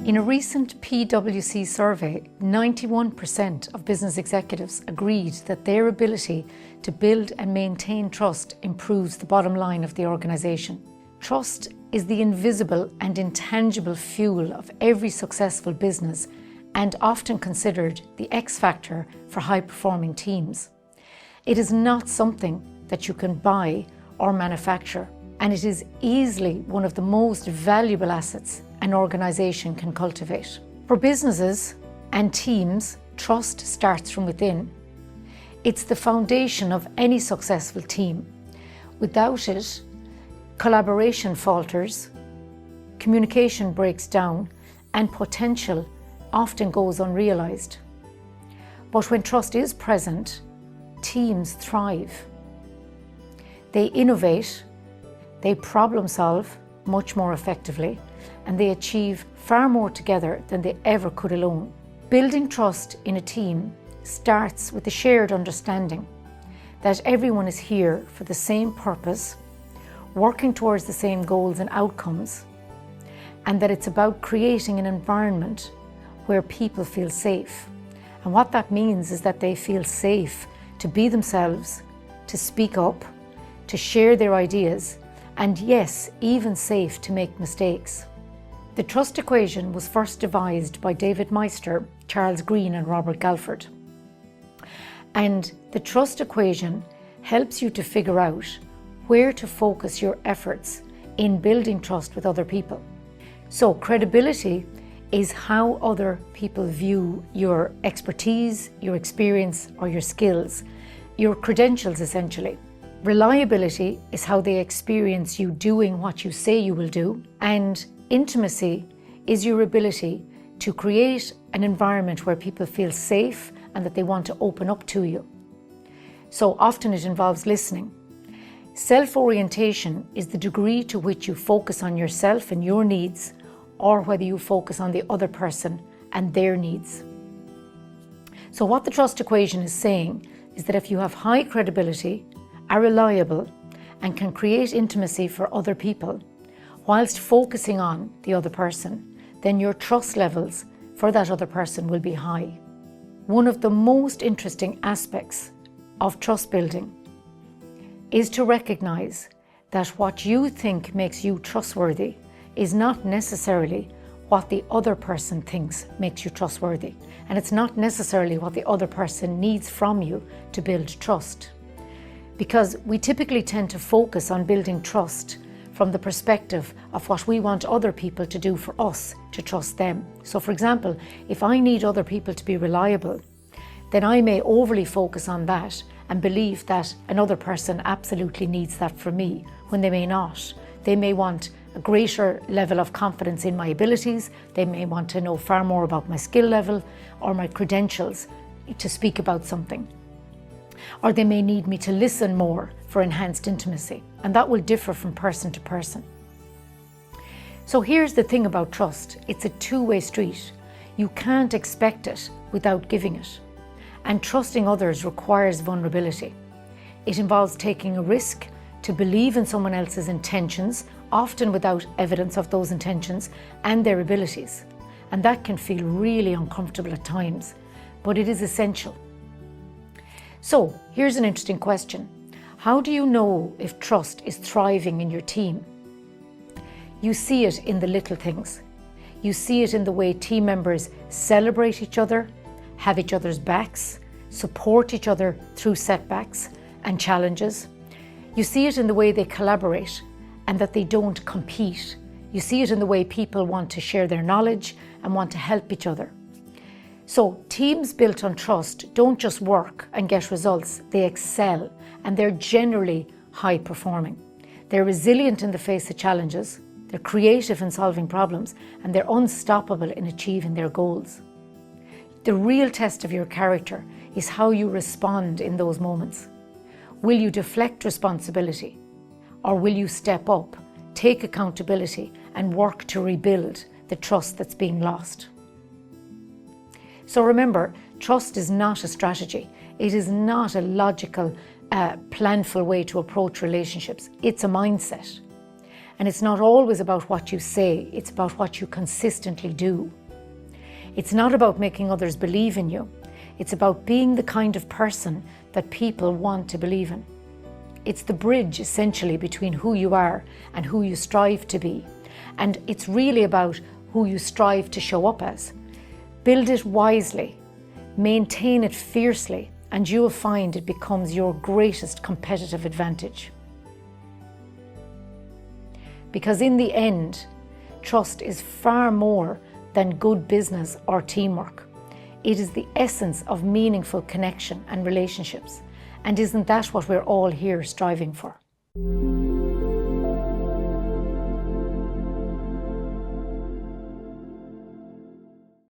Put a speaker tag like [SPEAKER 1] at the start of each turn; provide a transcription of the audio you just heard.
[SPEAKER 1] In a recent PwC survey, 91% of business executives agreed that their ability to build and maintain trust improves the bottom line of the organisation. Trust is the invisible and intangible fuel of every successful business and often considered the X factor for high-performing teams. It is not something that you can buy or manufacture, and it is easily one of the most valuable assets an organisation can cultivate. For businesses and teams, trust starts from within. It's the foundation of any successful team. Without it, collaboration falters, communication breaks down, and potential often goes unrealised. But when trust is present, teams thrive. They innovate, they problem solve much more effectively, and they achieve far more together than they ever could alone. Building trust in a team starts with the shared understanding that everyone is here for the same purpose, working towards the same goals and outcomes, and that it's about creating an environment where people feel safe. And what that means is that they feel safe to be themselves, to speak up, to share their ideas, and yes, even safe to make mistakes. The trust equation was first devised by David Meister, Charles Green, and Robert Galford. And the trust equation helps you to figure out where to focus your efforts in building trust with other people. So credibility is how other people view your expertise, your experience, or your skills, your credentials essentially. Reliability is how they experience you doing what you say you will do, and intimacy is your ability to create an environment where people feel safe and that they want to open up to you. So often it involves listening. Self-orientation is the degree to which you focus on yourself and your needs, or whether you focus on the other person and their needs. So what the trust equation is saying is that if you have high credibility, are reliable, and can create intimacy for other people, whilst focusing on the other person, then your trust levels for that other person will be high. One of the most interesting aspects of trust building is to recognise that what you think makes you trustworthy is not necessarily what the other person thinks makes you trustworthy, and it's not necessarily what the other person needs from you to build trust. Because we typically tend to focus on building trust from the perspective of what we want other people to do for us to trust them. So for example, if I need other people to be reliable, then I may overly focus on that and believe that another person absolutely needs that from me, when they may not. They may want a greater level of confidence in my abilities, they may want to know far more about my skill level or my credentials to speak about something. Or they may need me to listen more for enhanced intimacy, and that will differ from person to person. So here's the thing about trust, it's a two-way street. You can't expect it without giving it. And trusting others requires vulnerability. It involves taking a risk to believe in someone else's intentions, often without evidence of those intentions and their abilities. And that can feel really uncomfortable at times, but it is essential. So here's an interesting question. How do you know if trust is thriving in your team? You see it in the little things. You see it in the way team members celebrate each other, have each other's backs, support each other through setbacks and challenges. You see it in the way they collaborate and that they don't compete. You see it in the way people want to share their knowledge and want to help each other. So teams built on trust don't just work and get results, they excel, and they're generally high performing. They're resilient in the face of challenges, they're creative in solving problems, and they're unstoppable in achieving their goals. The real test of your character is how you respond in those moments. Will you deflect responsibility, or will you step up, take accountability, and work to rebuild the trust that's being lost? So remember, trust is not a strategy. It is not a logical, planful way to approach relationships. It's a mindset. And it's not always about what you say, it's about what you consistently do. It's not about making others believe in you. It's about being the kind of person that people want to believe in. It's the bridge, essentially, between who you are and who you strive to be. And it's really about who you strive to show up as. Build it wisely, maintain it fiercely, and you will find it becomes your greatest competitive advantage. Because in the end, trust is far more than good business or teamwork. It is the essence of meaningful connection and relationships. And isn't that what we're all here striving for?